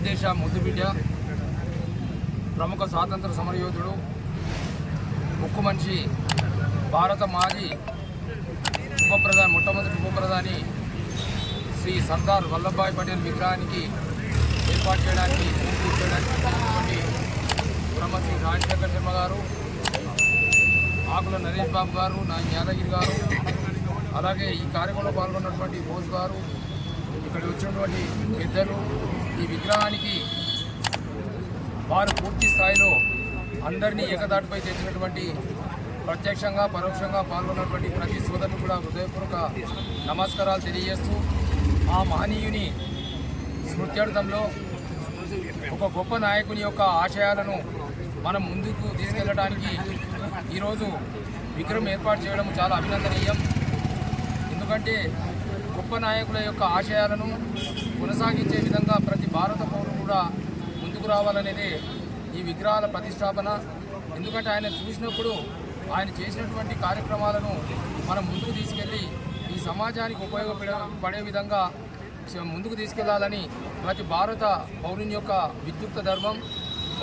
భారతదేశ ముద్దుబిడ్డ, ప్రముఖ స్వాతంత్ర సమరయోధుడు, ఉక్కు మనిషి, భారత మాజీ మొట్టమొదటి ఉప ప్రధాని శ్రీ సర్దార్ వల్లభాయ్ పటేల్ విగ్రహానికి ఏర్పాటు చేయడానికి బ్రహ్మశ్రీ రాజశేఖర్ శర్మ గారు, ఆకుల నరేష్ బాబు గారు, యాదగిరి గారు, అలాగే ఈ కార్యక్రమంలో పాల్గొన్నటువంటి బోస్ గారు, ఇక్కడ వచ్చినటువంటి పెద్దలు, ఈ విగ్రహానికి వారు పూర్తి స్థాయిలో అందరినీ ఏకదాటిపై తెచ్చినటువంటి ప్రత్యక్షంగా పరోక్షంగా పాల్గొన్నటువంటి ప్రతి సోదరులు కూడా హృదయపూర్వక నమస్కారాలు తెలియజేస్తూ, ఆ మహనీయుని స్మృత్యర్థంలో ఒక గొప్ప నాయకుని యొక్క ఆశయాలను మనం ముందుకు తీసుకెళ్లడానికి ఈరోజు విగ్రహం ఏర్పాటు చేయడం చాలా అభినందనీయం. ఎందుకంటే గొప్ప నాయకుల యొక్క ఆశయాలను కొనసాగించే విధంగా ప్రతి భారత పౌరుడు కూడా ముందుకు రావాలనేదే ఈ విగ్రహాల ప్రతిష్టాపన. ఎందుకంటే ఆయన చూసినప్పుడు ఆయన చేసినటువంటి కార్యక్రమాలను మనం ముందుకు తీసుకెళ్ళి ఈ సమాజానికి ఉపయోగపడే విధంగా ముందుకు తీసుకెళ్లాలని ప్రతి భారత పౌరుని యొక్క విద్యుక్త ధర్మం.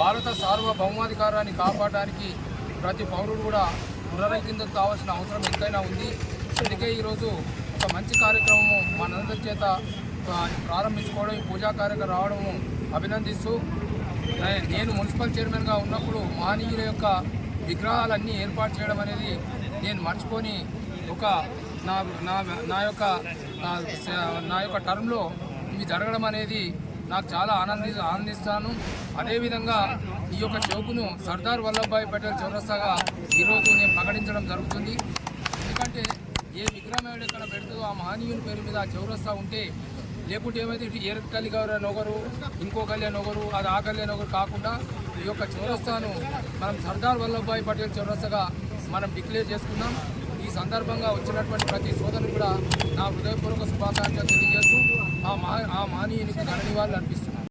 భారత సార్వభౌమాధికారాన్ని కాపాడడానికి ప్రతి పౌరుడు కూడా పునరంకితం కావాల్సిన అవసరం ఎంతైనా ఉంది. అందుకే ఈరోజు ఒక మంచి కార్యక్రమము మనందరి చేత ప్రారంభించుకోవడం, ఈ పూజా కార్యక్రమం రావడము అభినందిస్తూ, నేను మున్సిపల్ చైర్మన్గా ఉన్నప్పుడు మహనీయుల యొక్క విగ్రహాలన్నీ ఏర్పాటు చేయడం అనేది నేను మర్చిపోని ఒక నా యొక్క టర్మ్లో ఇవి జరగడం అనేది నాకు చాలా ఆనందిస్తాను. అదేవిధంగా ఈ యొక్క చౌకును సర్దార్ వల్లభాయ్ పటేల్ చౌరస్తాగా ఈరోజు నేను ప్రకటించడం జరుగుతుంది. ఎందుకంటే ఏ విగ్రహం ఎక్కడ పెడుతుందో ఆ మహనీయుని పేరు మీద చౌరస్తా ఉంటే, లేకుంటే ఏమైతే ఏ గల్లీ నొగరు, ఇంకో గల్లీ నొగరు, అది ఆ గల్లీ నొగరు కాకుండా ఈ యొక్క చౌరస్తాను మనం సర్దార్ వల్లభాయ్ పటేల్ చౌరస్తాగా మనం డిక్లేర్ చేసుకున్నాం. ఈ సందర్భంగా వచ్చినటువంటి ప్రతి సోదరులు కూడా నా హృదయపూర్వక శుభాకాంక్షలు తెలియజేస్తూ ఆ మహనీయునికి ఘన నివాళులు అర్పిస్తున్నాను.